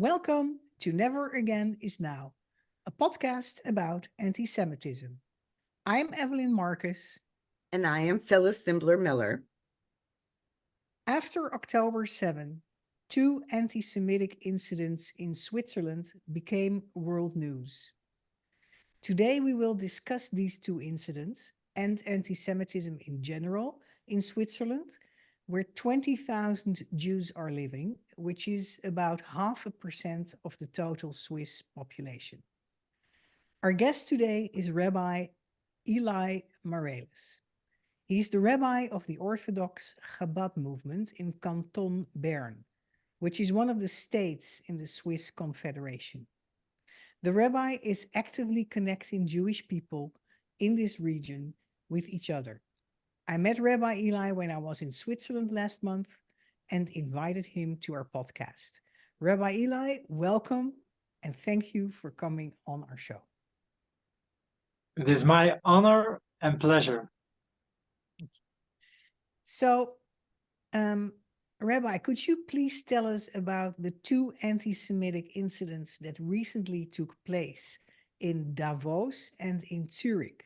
Welcome to Never Again is Now, a podcast about anti-Semitism. I'm Evelyn Marcus. And I am Phyllis Thimbler Miller. After October 7, two anti-Semitic incidents in Switzerland became world news. Today we will discuss these two incidents and anti-Semitism in general in Switzerland, where 20,000 Jews are living, which is about 0.5% of the total Swiss population. Our guest today is Rabbi Eli Marelus. He's the rabbi of the Orthodox Chabad movement in Kanton Bern, which is one of the states in the Swiss Confederation. The rabbi is actively connecting Jewish people in this region with each other. I met Rabbi Eli when I was in Switzerland last month and invited him to our podcast. Rabbi Eli, welcome and thank you for coming on our show. It is my honor and pleasure. So, Rabbi, could you please tell us about the two anti-Semitic incidents that recently took place in Davos and in Zurich?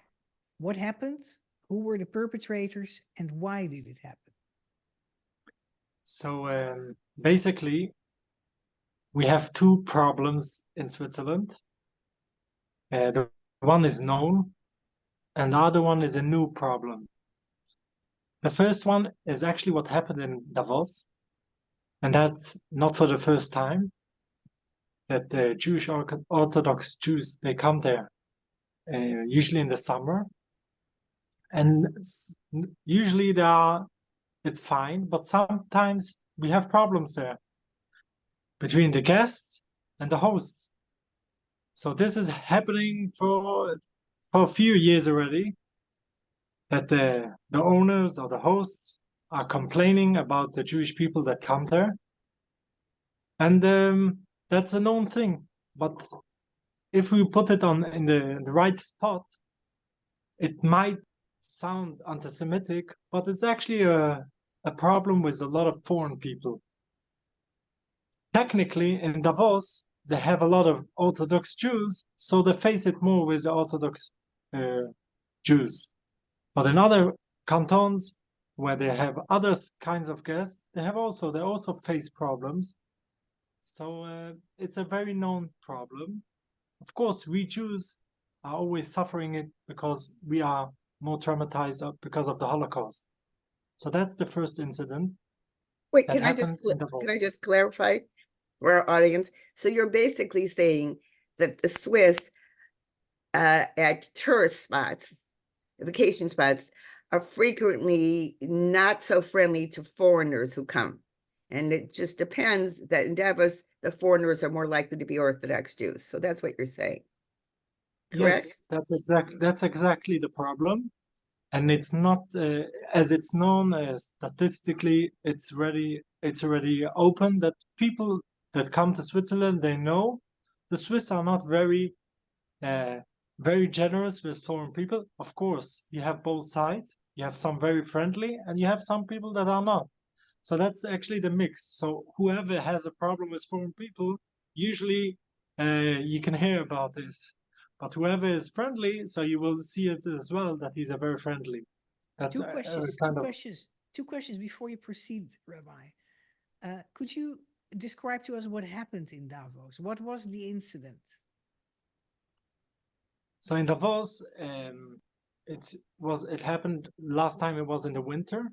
What happened? Who were the perpetrators and why did it happen? So basically, we have two problems in Switzerland. The one is known and the other one is a new problem. The first one is actually what happened in Davos, and that's not for the first time that the Jewish Orthodox Jews, they come there, usually in the summer, and usually it's fine, but sometimes we have problems there between the guests and the hosts. So this is happening for a few years already, that the owners or the hosts are complaining about the Jewish people that come there. And that's a known thing. But if we put it in the right spot, it might sound anti-Semitic, but it's actually a problem with a lot of foreign people. Technically, in Davos, they have a lot of Orthodox Jews, so they face it more with the Orthodox Jews. But in other cantons, where they have other kinds of guests, they also face problems. So it's a very known problem. Of course, we Jews are always suffering it because we are more traumatized because of the Holocaust. So that's the first incident. Wait, can I just clarify for our audience? So you're basically saying that the Swiss at tourist spots, vacation spots, are frequently not so friendly to foreigners who come. And it just depends that in Davos, the foreigners are more likely to be Orthodox Jews. So that's what you're saying. Correct? Yes, that's exactly the problem. And it's not, as it's known, statistically, it's already open that people that come to Switzerland, they know the Swiss are not very generous with foreign people. Of course, you have both sides. You have some very friendly and you have some people that are not. So that's actually the mix. So whoever has a problem with foreign people, usually you can hear about this. But whoever is friendly, so you will see it as well that he's a very friendly. That's two questions before you proceed, Rabbi. Could you describe to us what happened in Davos? What was the incident? So in Davos, it happened last time. It was in the winter.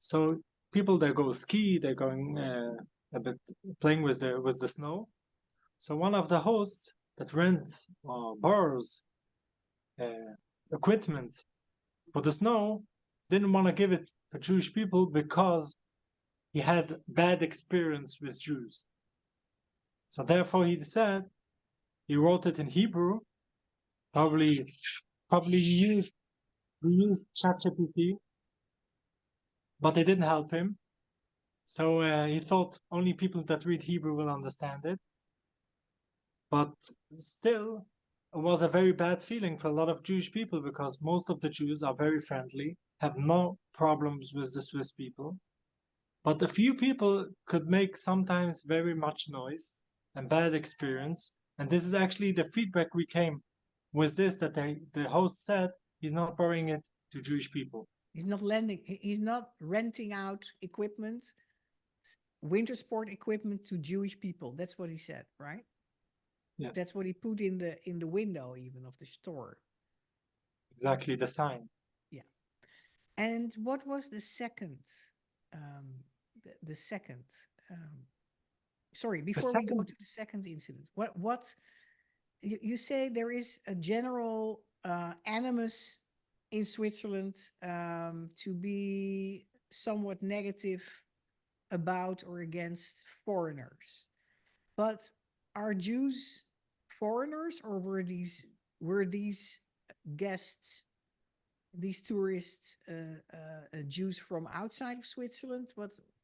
So people that go ski, they're going a bit playing with the snow. So one of the hosts that rents or borrows equipment for the snow didn't want to give it for Jewish people because he had bad experience with Jews. So therefore he said, he wrote it in Hebrew. Probably he used ChatGPT, but it didn't help him. So he thought only people that read Hebrew will understand it. But still, it was a very bad feeling for a lot of Jewish people because most of the Jews are very friendly, have no problems with the Swiss people. But a few people could make sometimes very much noise. and bad experience. And this is actually the feedback we came with this, that the host said he's not borrowing it to Jewish people. He's not renting out equipment, winter sport equipment to Jewish people. That's what he said, right? Yes. That's what he put in the window even of the store. Exactly, the sign. Yeah. And what was the second? The second. Sorry, before we go to the second incident, what you say there is a general animus in Switzerland to be somewhat negative about or against foreigners. But are Jews foreigners, or were these guests, these tourists, Jews from outside of Switzerland?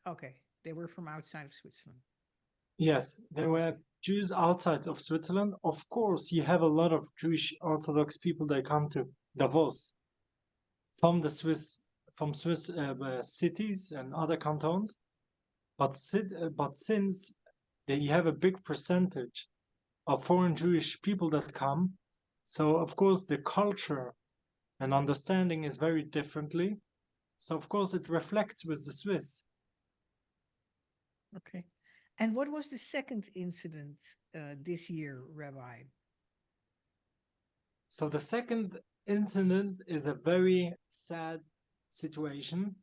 Okay, they were from outside of Switzerland. Yes, there were Jews outside of Switzerland. Of course, you have a lot of Jewish Orthodox people that come to Davos from Swiss cities and other cantons. But since they have a big percentage of foreign Jewish people that come, so of course the culture and understanding is very differently. So of course it reflects with the Swiss. Okay. And what was the second incident this year, Rabbi? So the second incident is a very sad situation,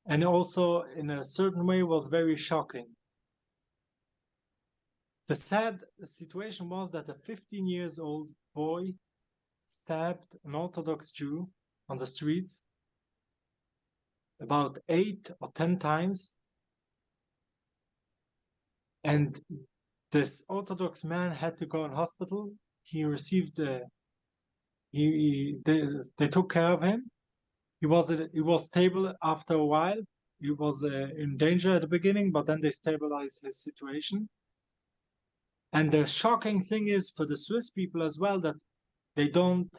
and also in a certain way was very shocking. The sad situation was that a 15-year-old boy stabbed an Orthodox Jew on the streets about 8 or 10 times. And this Orthodox man had to go in hospital. He received they took care of him. He was stable after a while. He was in danger at the beginning, but then they stabilized his situation. And the shocking thing is for the Swiss people as well that they don't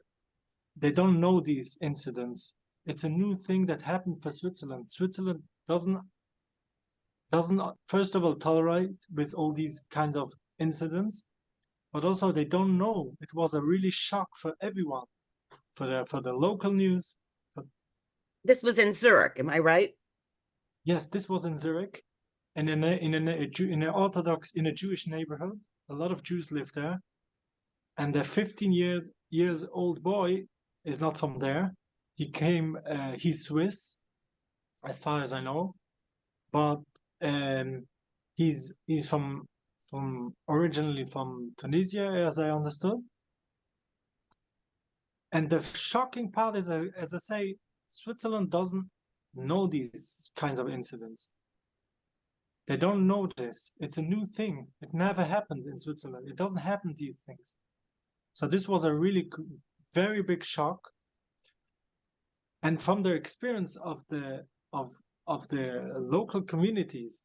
know these incidents. It's a new thing that happened for Switzerland. Switzerland doesn't first of all tolerate with all these kind of incidents, but also they don't know. It was a really shock for everyone, for the local news. This was in Zurich, am I right? Yes, this was in Zurich, and in a Jewish neighborhood. A lot of Jews live there, and the 15 years old boy is not from there. He's Swiss, as far as I know, but he's from originally from Tunisia, as I understood. And the shocking part is, as I say, Switzerland doesn't know these kinds of incidents. They don't know this. It's a new thing. It never happened in Switzerland. It doesn't happen, these things. So this was a really very big shock. And from their experience of the local communities,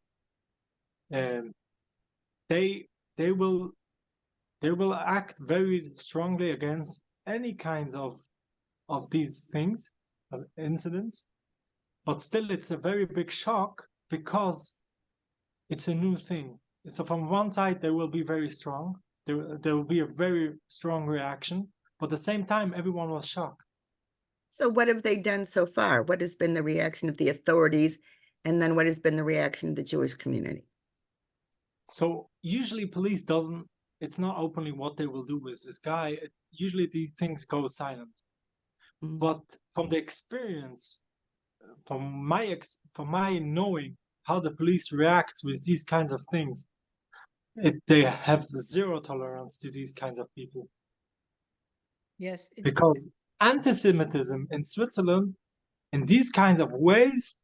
they will act very strongly against any kind of these things, incidents. But still, it's a very big shock because it's a new thing. So from one side, they will be very strong. There will be a very strong reaction. But at the same time, everyone was shocked. So what have they done so far? What has been the reaction of the authorities? And then what has been the reaction of the Jewish community? So usually police it's not openly what they will do with this guy. Usually these things go silent. Mm-hmm. But from the experience, from my knowing how the police react with these kinds of things, they have zero tolerance to these kinds of people. Yes. Because anti-Semitism in Switzerland in these kinds of ways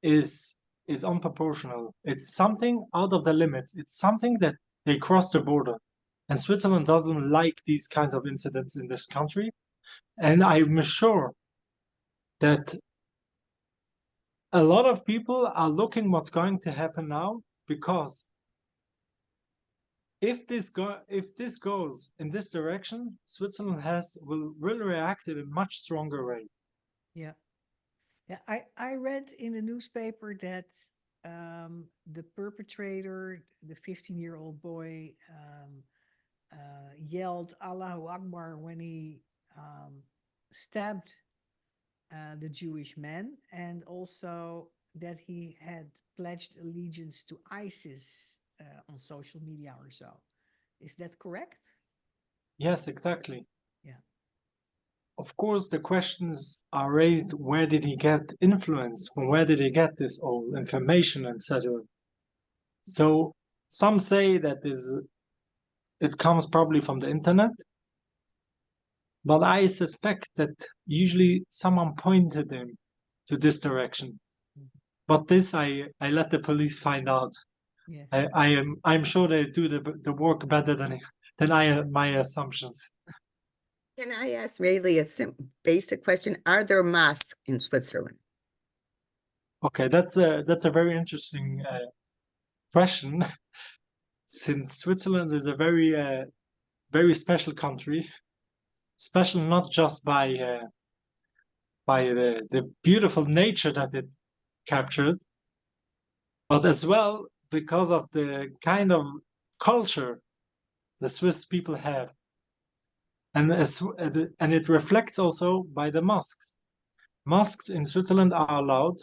is unproportional. It's something out of the limits. It's something that they cross the border. And Switzerland doesn't like these kinds of incidents in this country. And I'm sure that a lot of people are looking what's going to happen now, because if this goes in this direction, Switzerland will react in a much stronger way. Yeah. Yeah, I read in the newspaper that the perpetrator, the 15-year-old boy, yelled Allahu Akbar when he stabbed the Jewish man, and also that he had pledged allegiance to ISIS on social media or so. Is that correct? Yes, exactly. Yeah. Of course, the questions are raised, where did he get influence? From where did he get this all information, etc.? So some say that it comes probably from the internet, but I suspect that usually someone pointed him to this direction. But this I let the police find out. Yes. I'm sure they do the work better than my assumptions. Can I ask really a basic question? Are there mosques in Switzerland? Okay, that's a very interesting question. Since Switzerland is a very special country, special not just by the beautiful nature that it captured, but as well because of the kind of culture the Swiss people have, and it reflects also by the mosques. Mosques in Switzerland are allowed,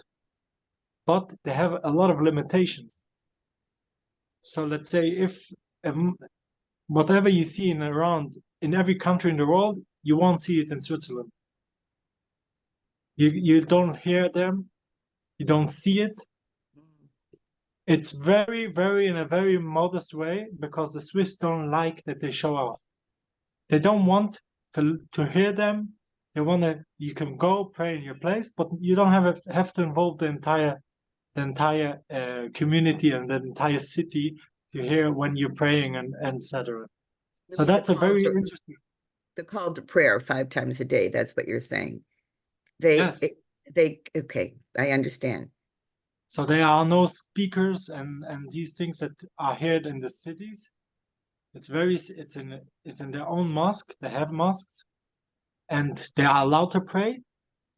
but they have a lot of limitations. So let's say if whatever you see in every country in the world, you won't see it in Switzerland. You don't hear them, you don't see it. It's very in a very modest way, because the Swiss don't like that they show off. They don't want to hear them. They want to. You can go pray in your place, but you don't have to involve the entire community and the entire city to hear when you're praying and etc. So that's a very interesting. The call to prayer 5 times a day. That's what you're saying. Yes. Okay, I understand. So there are no speakers and these things that are heard in the cities. It's in their own mosque. They have mosques, and they are allowed to pray,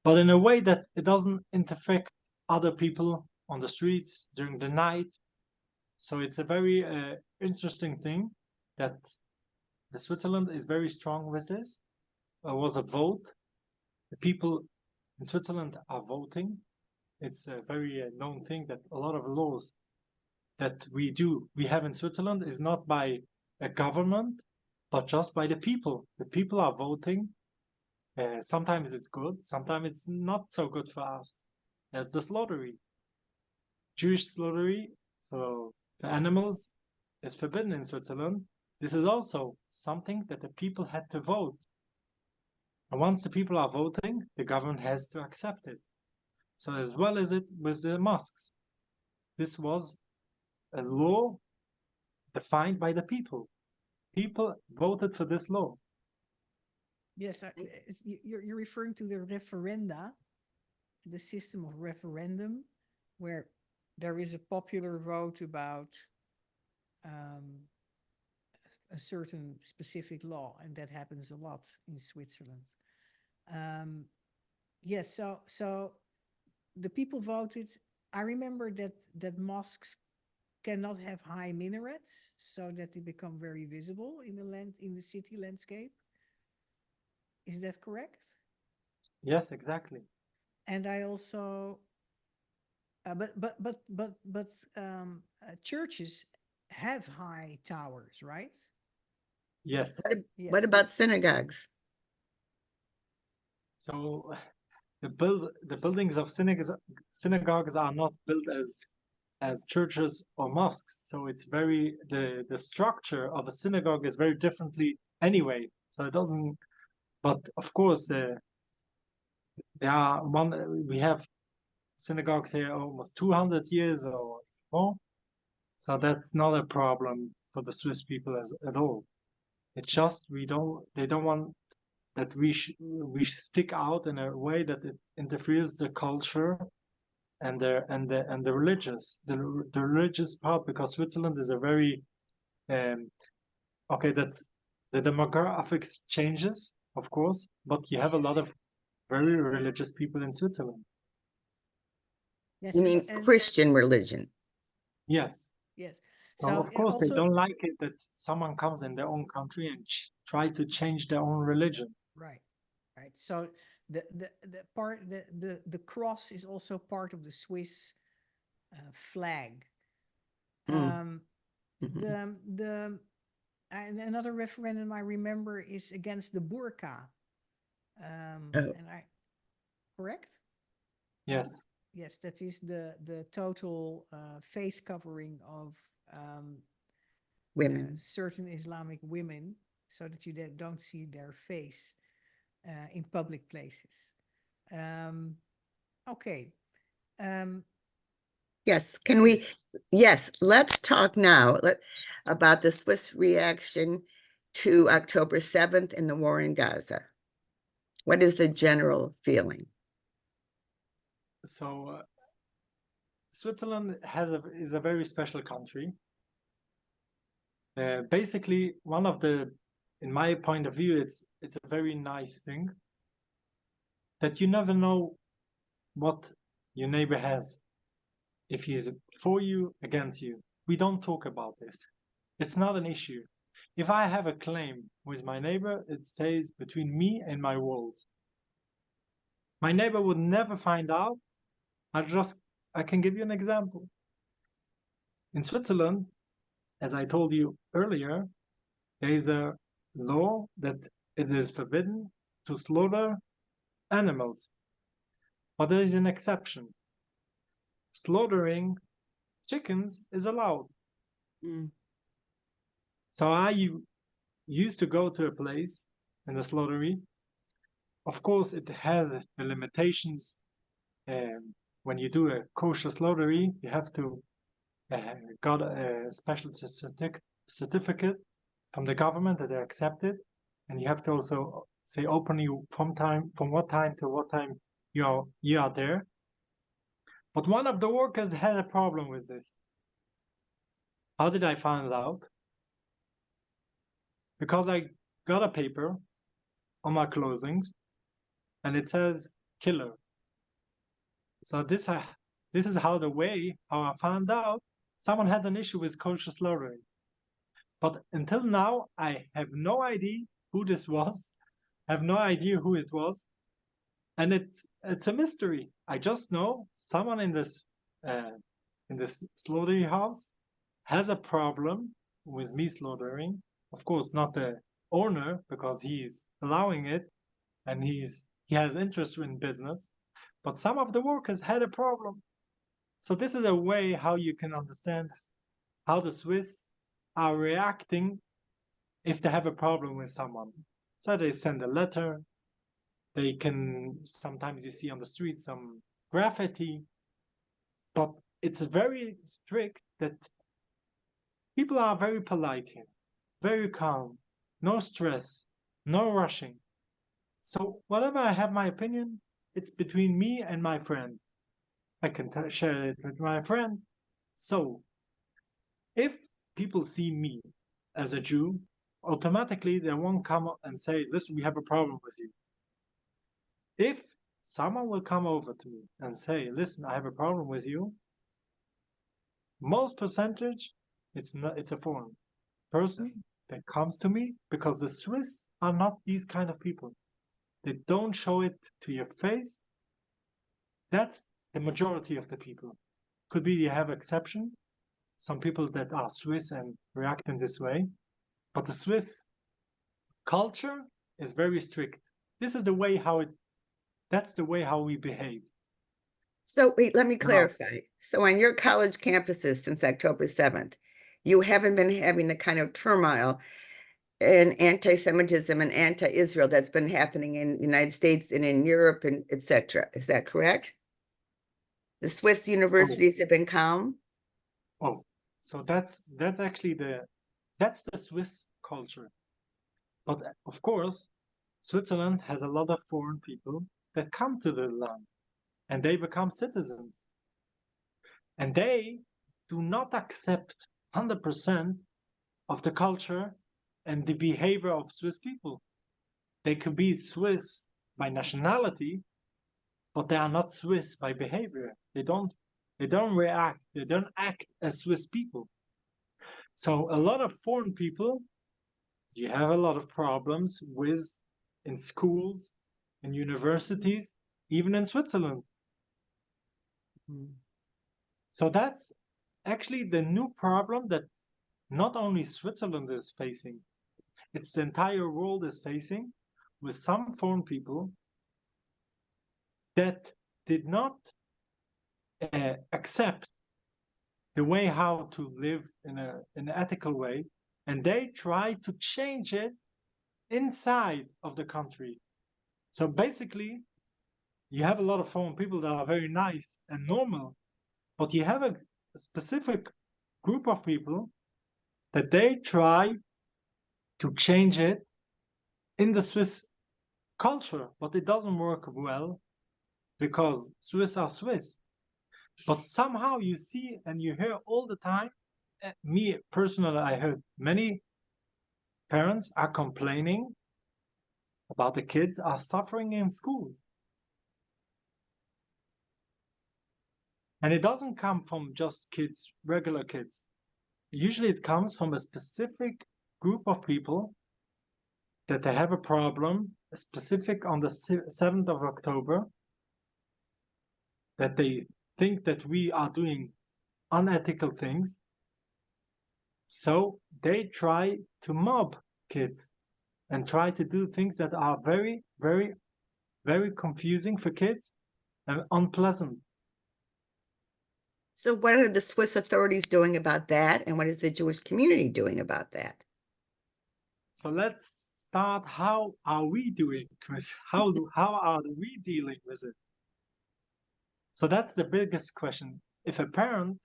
but in a way that it doesn't interfere other people on the streets during the night. So it's a very interesting thing that the Switzerland is very strong with this. There was a vote. The people in Switzerland are voting. It's a very known thing that a lot of laws that we have in Switzerland is not by a government, but just by the people. The people are voting. Sometimes it's good, sometimes it's not so good for us. As the slaughtery. Jewish slaughtery for animals is forbidden in Switzerland. This is also something that the people had to vote. And once the people are voting, the government has to accept it. So as well as it with the mosques, this was a law defined by the people. People voted for this law. Yes, you're referring to the referenda, the system of referendum, where there is a popular vote about a certain specific law, and that happens a lot in Switzerland. Yes, so the people voted. I remember that mosques cannot have high minarets, so that they become very visible in the city landscape. Is that correct? Yes, exactly. And I also, but churches have high towers, right? Yes. What about synagogues? So the buildings of synagogues are not built as churches or mosques. So it's the structure of a synagogue is very differently anyway. So it doesn't. But of course, we have synagogues here almost 200 years or more. So that's not a problem for the Swiss people at all. It's just they don't want that we stick out in a way that it interferes the culture and the religious part, because Switzerland is a very that's the demographics changes, of course, but you have a lot of very religious people in Switzerland. Yes, You mean Christian religion? Yes. Yes. So of course they don't like it that someone comes in their own country and try to change their own religion. Right. Right. So the part the cross is also part of the Swiss flag. Mm. The and another referendum I remember is against the burqa. Oh. And I correct? Yes. Yes, that is the total face covering of Women. certain Islamic women, so that you don't see their face in public places. Okay. Yes, can we, yes, let's talk now about the Swiss reaction to October 7th and the war in Gaza. What is the general feeling? So Switzerland is a very special country. Basically, one of the, in my point of view, it's a very nice thing that you never know what your neighbor has, if he is for you, against you. We don't talk about this. It's not an issue. If I have a claim with my neighbor, it stays between me and my walls. My neighbor would never find out. I can give you an example. In Switzerland, as I told you earlier, there is a law that it is forbidden to slaughter animals. But there is an exception. Slaughtering chickens is allowed. Mm. So I used to go to a place in the slaughtery. Of course, it has the limitations. When you do a kosher slaughtery, you have to got a special certificate from the government that they accept it, and you have to also say openly from what time to what time you are there. But one of the workers had a problem with this. How did I find out? Because I got a paper on my clothings, and it says killer. So this is how I found out someone had an issue with kosher slaughtering. But until now, I have no idea who this was. I have no idea who it was, and it's a mystery. I just know someone in this slaughterhouse has a problem with me slaughtering. Of course, not the owner, because he's allowing it and he has interest in business. But some of the workers had a problem. So this is a way how you can understand how the Swiss are reacting if they have a problem with someone. So they send a letter. They can, sometimes you see on the street some graffiti, but it's very strict that people are very polite here, very calm, no stress, no rushing. So whatever I have my opinion, it's between me and my friends. I can share it with my friends. So if people see me as a Jew, automatically they won't come up and say, listen, we have a problem with you. If someone will come over to me and say, listen, I have a problem with you, most percentage, it's a foreign person that comes to me, because the Swiss are not these kind of people. They don't show it to your face. That's the majority of the people. Could be you have exception, some people that are Swiss and react in this way, but the Swiss culture is very strict. This is the way that's the way how we behave. So wait, let me clarify. So on your college campuses since October 7th, you haven't been having the kind of turmoil and anti-Semitism and anti-Israel that's been happening in the United States and in Europe and etc. Is that correct? The Swiss universities have been calm? Oh, so that's actually that's the Swiss culture. But of course, Switzerland has a lot of foreign people that come to the land and they become citizens. And they do not accept 100% of the culture and the behavior of Swiss people. They could be Swiss by nationality, but they are not Swiss by behavior. They don't They don't react. They don't act as Swiss people. So a lot of foreign people, you have a lot of problems with in schools, in universities, even in Switzerland. So that's actually the new problem that not only Switzerland is facing, it's the entire world is facing, with some foreign people that did not accept the way how to live in an ethical way, and they try to change it inside of the country. So basically, you have a lot of foreign people that are very nice and normal, but you have a specific group of people that they try to change it in the Swiss culture, but it doesn't work well because Swiss are Swiss. But somehow you see and you hear all the time, me personally, I heard many parents are complaining about the kids are suffering in schools. And it doesn't come from just kids, regular kids. Usually it comes from a specific group of people that they have a problem, specific on the 7th of October, that they think that we are doing unethical things. So they try to mob kids and try to do things that are very, very, very confusing for kids and unpleasant. So what are the Swiss authorities doing about that? And what is the Jewish community doing about that? So let's start, how are we doing, Chris? How are we dealing with it? So that's the biggest question. If a parent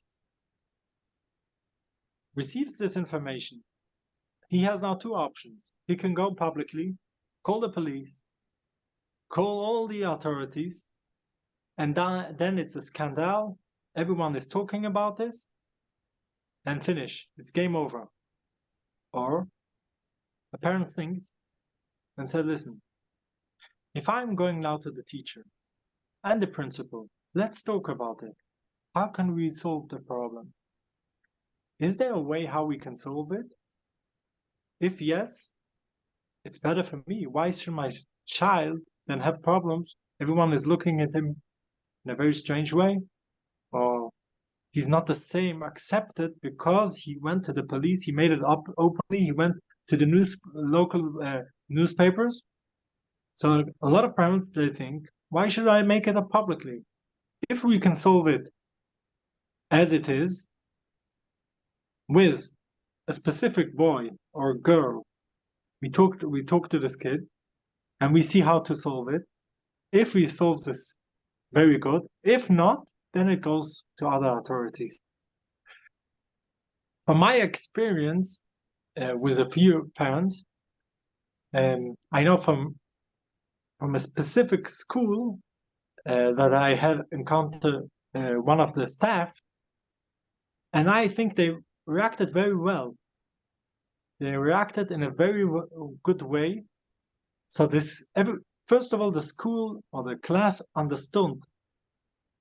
receives this information, he has now two options. He can go publicly, call the police, call all the authorities, and then it's a scandal. Everyone is talking about this, and finish. It's game over. Or a parent thinks and said, listen, if I'm going now to the teacher and the principal, let's talk about it. How can we solve the problem? Is there a way how we can solve it? If yes, it's better for me. Why should my child then have problems? Everyone is looking at him in a very strange way, or he's not the same accepted because he went to the police, he made it up openly, he went to the local newspapers. So a lot of parents, they think, why should I make it up publicly? If we can solve it as it is, with a specific boy or girl, we talk to this kid and we see how to solve it. If we solve this, very good. If not, then it goes to other authorities. From my experience with a few parents, I know from a specific school that I had encountered one of the staff, and I think they reacted very well. They reacted in a very good way. So first of all, the school or the class understood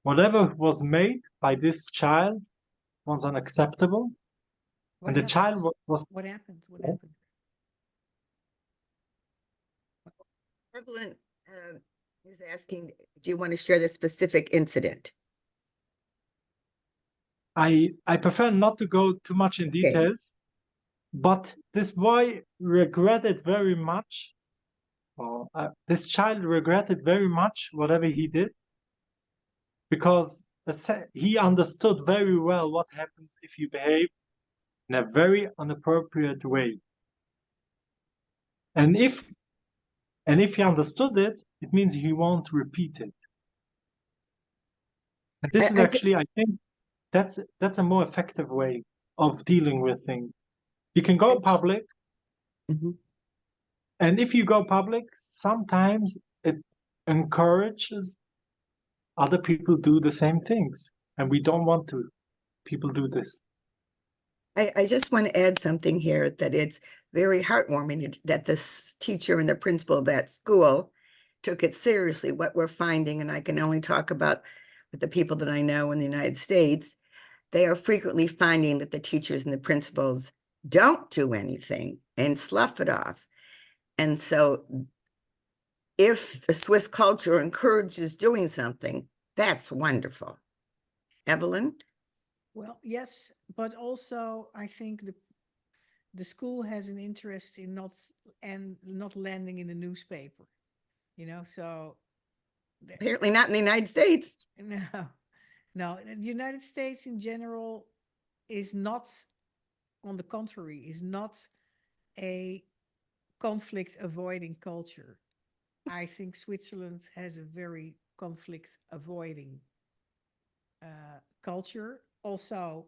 whatever was made by this child was unacceptable. What and the happened? child was... What happened? What happened? Evelyn is asking, do you want to share the specific incident? I prefer not to go too much in details, but this boy regretted very much, or this child regretted very much whatever he did, because he understood very well what happens if you behave in a very inappropriate way. And if he understood it, it means he won't repeat it. And this is actually, I think, that's a more effective way of dealing with things. You can go public, and if you go public, sometimes it encourages other people do the same things, and we don't want people do this. I just want to add something here, that it's very heartwarming that this teacher and the principal of that school took it seriously, what we're finding, and I can only talk about with the people that I know in the United States, they are frequently finding that the teachers and the principals don't do anything and slough it off. And so if the Swiss culture encourages doing something, that's wonderful. Evelyn? Well, yes, but also I think the school has an interest in not landing in the newspaper, so Apparently not in the United States. No, the United States in general is not, on the contrary, is not a conflict avoiding culture. I think Switzerland has a very conflict avoiding culture. Also,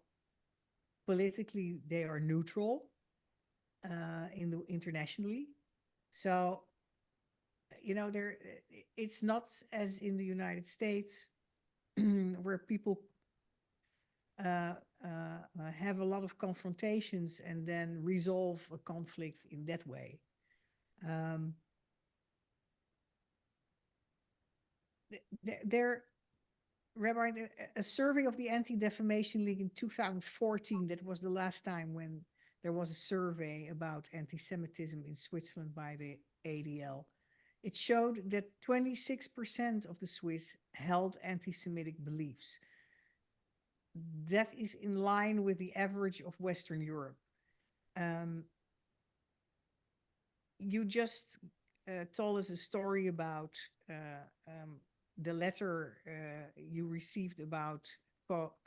politically, they are neutral internationally. So, it's not as in the United States where people have a lot of confrontations and then resolve a conflict in that way. Rabbi, a survey of the Anti-Defamation League in 2014, that was the last time when there was a survey about anti-Semitism in Switzerland by the ADL. It showed that 26% of the Swiss held anti-Semitic beliefs. That is in line with the average of Western Europe. You just told us a story about the letter you received about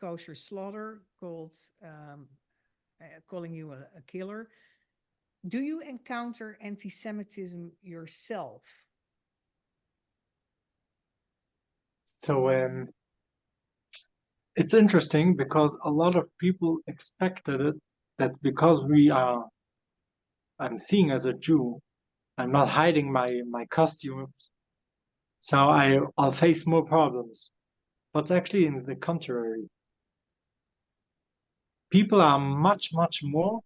kosher slaughter, calling you a killer. Do you encounter anti-Semitism yourself? So it's interesting because a lot of people expected it, that because I'm seen as a Jew, I'm not hiding my costumes, so I'll face more problems. But it's actually in the contrary. People are much, much more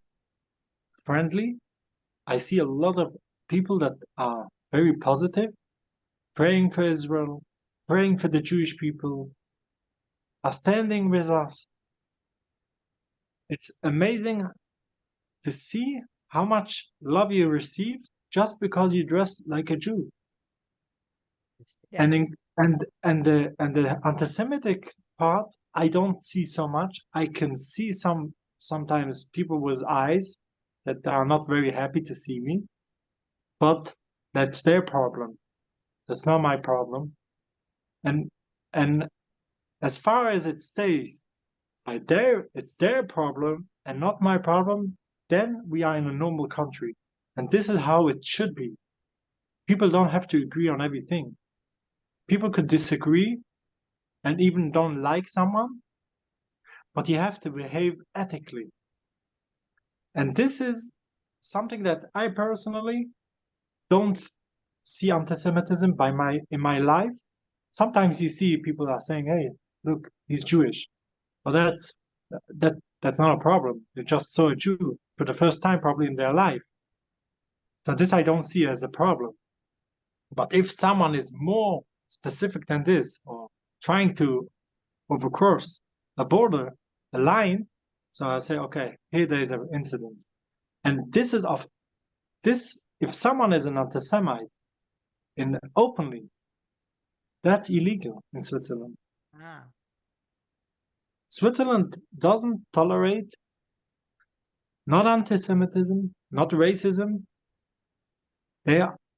friendly. I see a lot of people that are very positive, praying for Israel, praying for the Jewish people, are standing with us. It's amazing to see how much love you receive just because you dress like a Jew. Yeah. And the anti-Semitic part, I don't see so much. I can see sometimes people with eyes that are not very happy to see me, but that's their problem. That's not my problem. And as far as it stays it's their problem and not my problem, then we are in a normal country. And this is how it should be. People don't have to agree on everything. People could disagree and even don't like someone, but you have to behave ethically. And this is something that I personally don't see anti-Semitism in my life. Sometimes you see people are saying, hey, look, he's Jewish. Well, that's not a problem. They just saw a Jew for the first time probably in their life. So this I don't see as a problem. But if someone is more specific than this, or trying to overcross a border, a line, so I say, okay, here there is an incident. And this is if someone is an anti-Semite openly, that's illegal in Switzerland. Ah. Switzerland doesn't tolerate not anti-Semitism, not racism.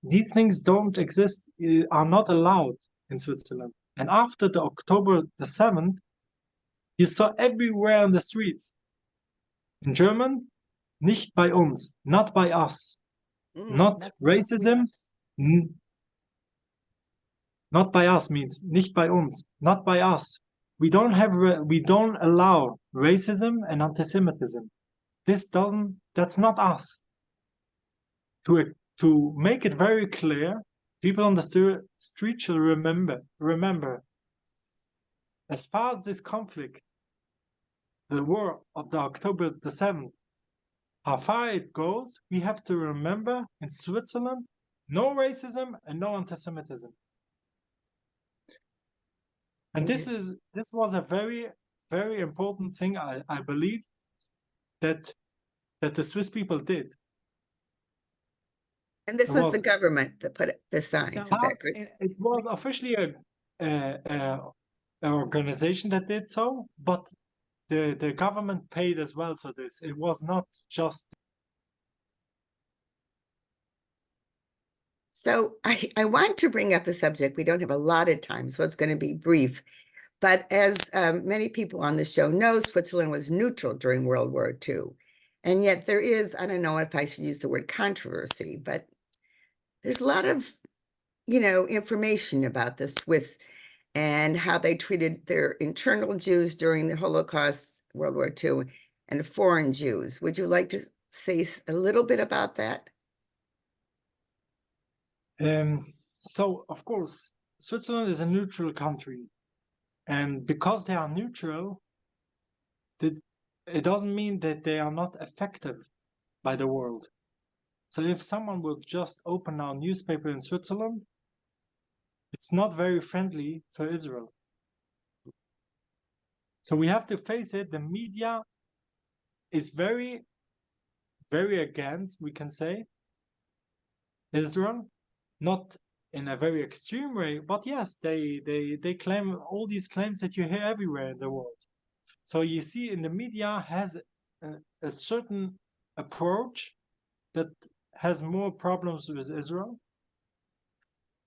These things don't exist, are not allowed in Switzerland. And after the October the 7th, you saw everywhere on the streets, in German, nicht bei uns, not by us, not racism, not by us means nicht bei uns, not by us. We don't allow racism and anti-Semitism. That's not us. To make it very clear, people on the street should remember, as far as this conflict, the war of the October the 7th, how far it goes, we have to remember in Switzerland, no racism and no anti-Semitism. And this was a very, very important thing, I believe, that the Swiss people did. And this was the government that put the signs. Is that correct? It was officially an organization that did so, but the government paid as well for this. It was not just. So I want to bring up a subject. We don't have a lot of time, so it's going to be brief. But as many people on the show know, Switzerland was neutral during World War II. And yet there is, I don't know if I should use the word controversy, but there's a lot of, information about the Swiss and how they treated their internal Jews during the Holocaust, World War II, and foreign Jews. Would you like to say a little bit about that? So, of course, Switzerland is a neutral country. And because they are neutral, it doesn't mean that they are not affected by the world. So if someone will just open our newspaper in Switzerland, it's not very friendly for Israel. So we have to face it. The media is very, very against, we can say, Israel, not in a very extreme way, but yes, they claim all these claims that you hear everywhere in the world. So you see, in the media has a certain approach that has more problems with Israel.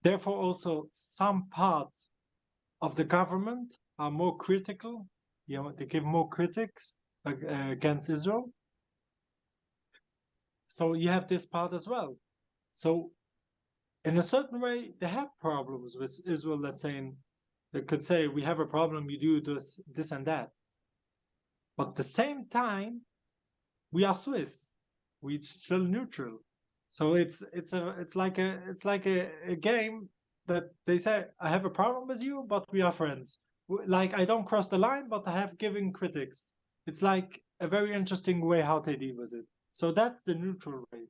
Therefore, also some parts of the government are more critical. They give more critics against Israel. So you have this part as well. So in a certain way, they have problems with Israel. Let's say they could say, we have a problem, you do this and that. But at the same time, we are Swiss. We're still neutral. So it's like a game that they say, I have a problem with you, but we are friends. Like, I don't cross the line, but I have given critics. It's like a very interesting way how they deal with it. So that's the neutral way.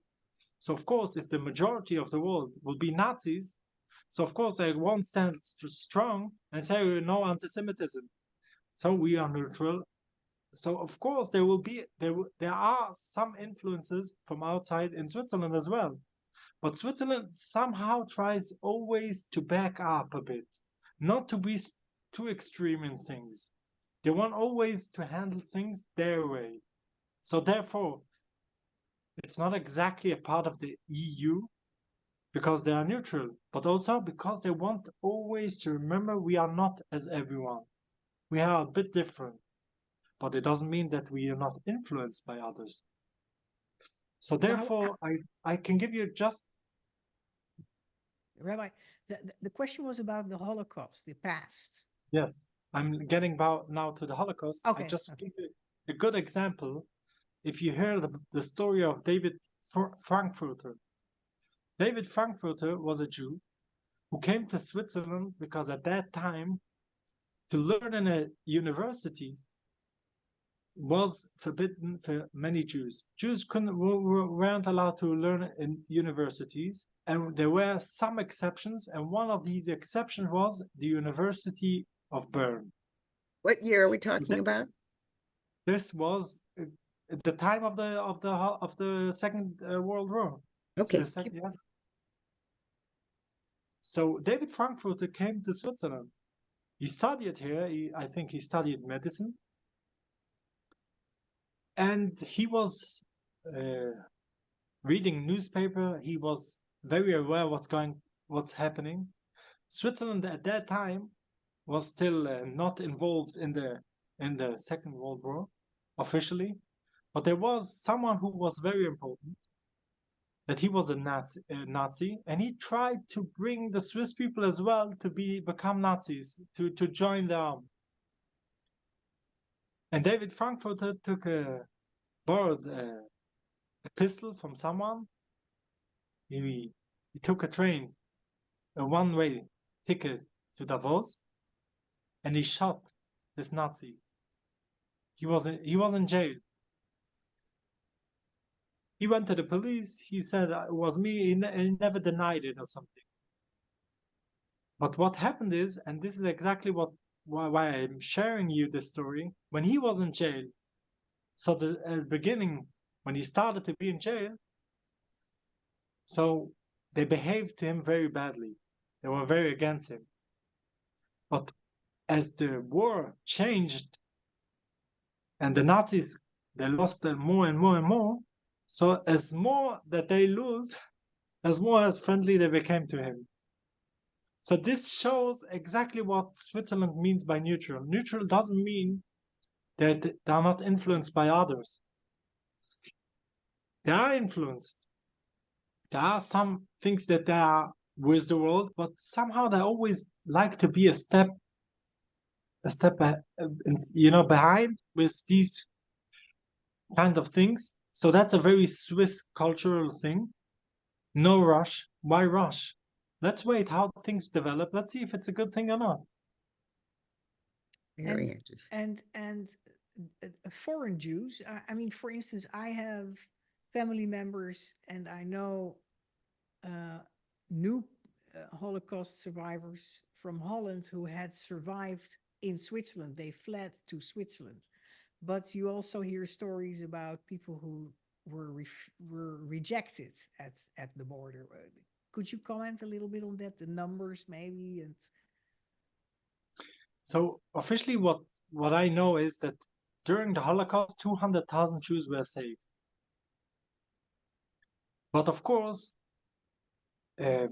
So of course, if the majority of the world will be Nazis, so of course they won't stand strong and say no anti-Semitism. So we are neutral. So of course there are some influences from outside in Switzerland as well. But Switzerland somehow tries always to back up a bit, not to be too extreme in things. They want always to handle things their way. So therefore, it's not exactly a part of the EU because they are neutral, but also because they want always to remember we are not as everyone. We are a bit different, but it doesn't mean that we are not influenced by others. So therefore, I can give you just... Rabbi, the question was about the Holocaust, the past. Yes, I'm getting now to the Holocaust. Okay. I just give you a good example. If you hear the story of David Frankfurter. David Frankfurter was a Jew who came to Switzerland because at that time, to learn in a university was forbidden for many Jews. Jews weren't allowed to learn in universities, and there were some exceptions, and one of these exceptions was the University of Bern. What year are we talking about? This was at the time of the Second World War. Okay. Yes. So David Frankfurter came to Switzerland. He studied here. I think he studied medicine. And he was reading newspaper. He was very aware what's happening. Switzerland at that time was still not involved in the Second World War officially, but there was someone who was very important. That he was a Nazi, and he tried to bring the Swiss people as well to become Nazis, to join the army. And David Frankfurter borrowed a pistol from someone. He took a train, a one-way ticket to Davos, and he shot this Nazi. He was in jail. He went to the police. He said it was me. He never denied it or something. But what happened is, and this is exactly what why I'm sharing you this story. When he was in jail, so at the beginning, when he started to be in jail, so they behaved to him very badly. They were very against him. But as the war changed and the Nazis, they lost them more and more and more. So as more that they lose, as more as friendly they became to him. So this shows exactly what Switzerland means by neutral. Neutral doesn't mean that they are not influenced by others. They are influenced. There are some things that they are with the world, but somehow they always like to be a step behind with these kind of things. So that's a very Swiss cultural thing. No rush. Why rush? Let's wait how things develop. Let's see if it's a good thing or not. Very interesting. And foreign Jews. I mean, for instance, I have family members, and I know new Holocaust survivors from Holland who had survived in Switzerland. They fled to Switzerland, but you also hear stories about people who were rejected at the border. Could you comment a little bit on that? The numbers, maybe, and so officially, what I know is that during the Holocaust, 200,000 Jews were saved. But of course, it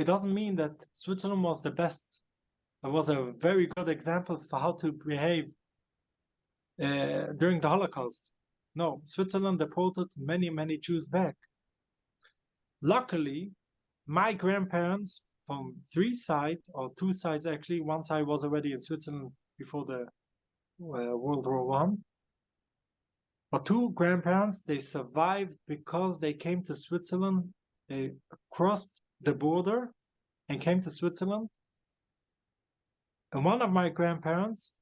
doesn't mean that Switzerland was the best. It was a very good example for how to behave during the Holocaust. No, Switzerland deported many, many Jews back. Luckily, my grandparents from 3 sides, or 2 sides actually, one side was already in Switzerland before the World War I. But 2 grandparents, they survived because they came to Switzerland. They crossed the border and came to Switzerland. And one of my grandparents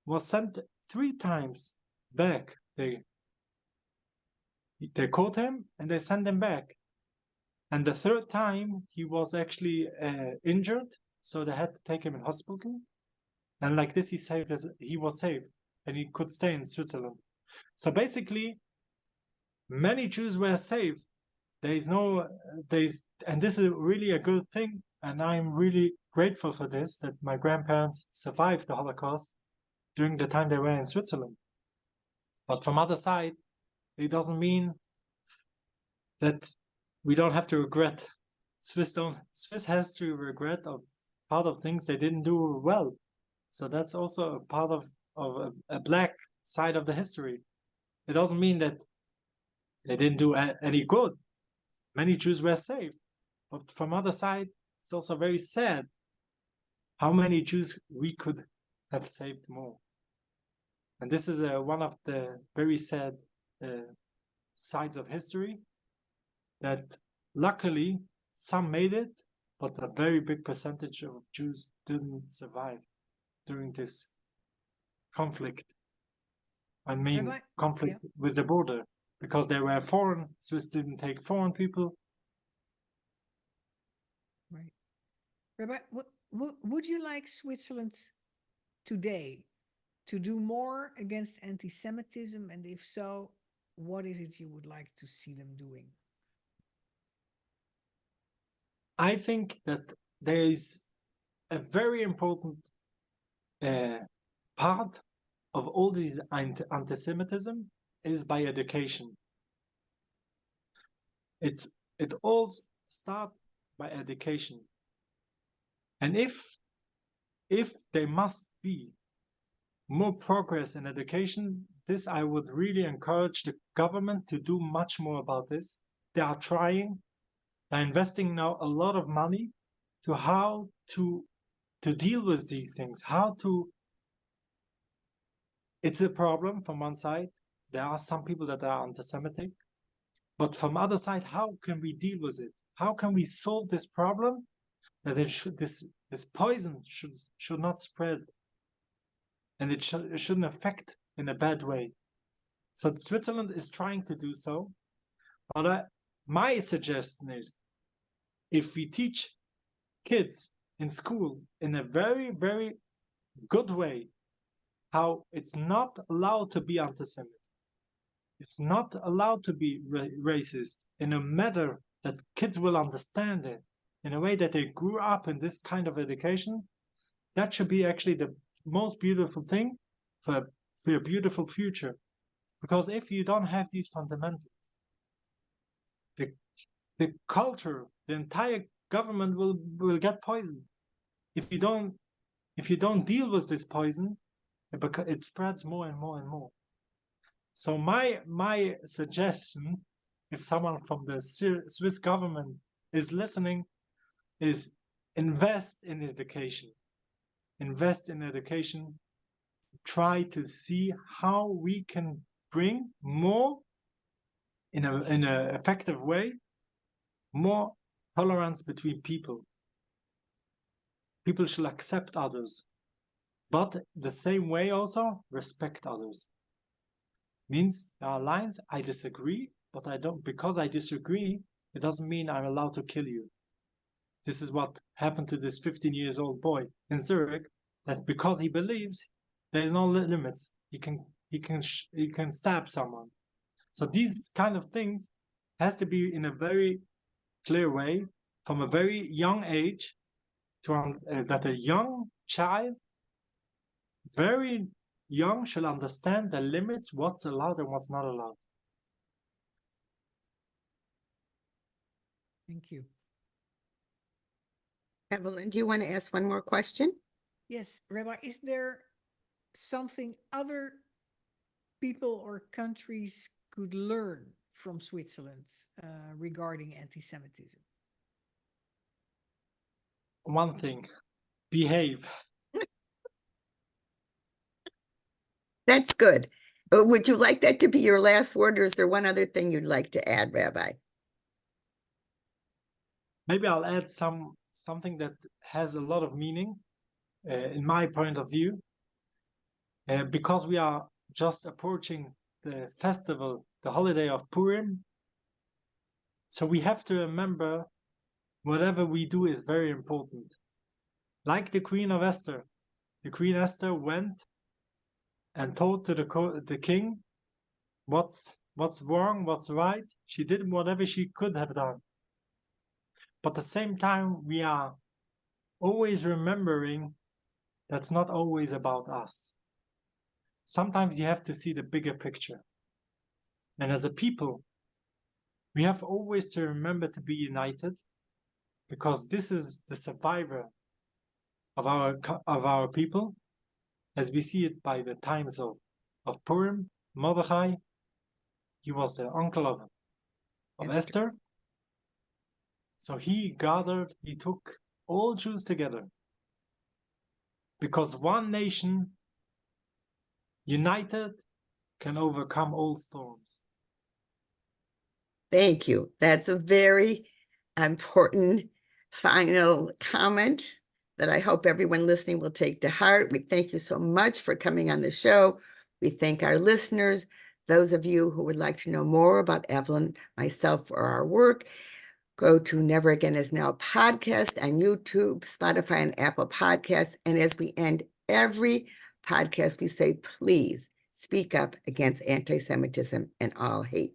was sent 3 times back. They caught him and they sent him back. And the 3rd time he was actually injured, so they had to take him in hospital. And like this, he was saved, and he could stay in Switzerland. So basically, many Jews were saved. And this is really a good thing, and I'm really grateful for this, that my grandparents survived the Holocaust during the time they were in Switzerland. But from other side, it doesn't mean that we don't have to regret. Swiss has to regret of part of things they didn't do well. So that's also a part of a black side of the history. It doesn't mean that they didn't do any good. Many Jews were saved. But from other side, it's also very sad how many Jews we could have saved more. And this is one of the very sad sides of history, that luckily some made it, but a very big percentage of Jews didn't survive during this conflict. I mean, conflict with the border, because they were foreign. Swiss didn't take foreign people. Right. Rabbi, would you like Switzerland today to do more against anti-Semitism? And if so, what is it you would like to see them doing? I think that there is a very important part of all these anti-Semitism is by education. It all starts by education. And if there must be more progress in education, this I would really encourage the government to do much more about this. They are trying. They're investing now a lot of money to how to deal with these things. It's a problem from one side. There are some people that are anti-Semitic, but from other side, how can we deal with it? How can we solve this problem that this poison should not spread, and it shouldn't affect in a bad way? So Switzerland is trying to do so. But my suggestion is, if we teach kids in school in a very, very good way how it's not allowed to be anti-Semitic. It's not allowed to be racist in a manner that kids will understand it, in a way that they grew up in this kind of education. That should be actually the most beautiful thing for a beautiful future. Because if you don't have these fundamentals, the culture, the entire government will get poisoned. If you don't deal with this poison, it spreads more and more and more. So my suggestion, if someone from the Swiss government is listening, is invest in education. Invest in education. Try to see how we can bring more in a effective way, more tolerance between people. People should accept others, but the same way also respect others. Means there are lines I disagree, but I don't, because I disagree, it doesn't mean I'm allowed to kill you. This is what happened to this 15-year-old boy in Zurich, that because he believes there is no limits, he can stab someone. So these kind of things has to be in a very clear way from a very young age, to that a young child, very young, should understand the limits, what's allowed and what's not allowed. Thank you. Evelyn, do you want to ask one more question? Yes, Rabbi, is there something other people or countries could learn from Switzerland regarding anti-Semitism? One thing, behave. That's good. Would you like that to be your last word, or is there one other thing you'd like to add, Rabbi? Maybe I'll add something that has a lot of meaning in my point of view, because we are just approaching the festival, the holiday of Purim. So we have to remember whatever we do is very important. Like the Queen of Esther. The Queen Esther went and told to the king what's wrong, what's right. She did whatever she could have done. But at the same time, we are always remembering that's not always about us. Sometimes you have to see the bigger picture. And as a people, we have always to remember to be united, because this is the survivor of our people, as we see it by the times of Purim. Mordechai, he was the uncle of Esther. So he took all Jews together, because one nation united can overcome all storms. Thank you. That's a very important final comment that I hope everyone listening will take to heart. We thank you so much for coming on the show. We thank our listeners. Those of you who would like to know more about Evelyn, myself, or our work, go to Never Again Is Now podcast on YouTube, Spotify, and Apple Podcasts. And as we end every podcast, we say, please speak up against anti-Semitism and all hate.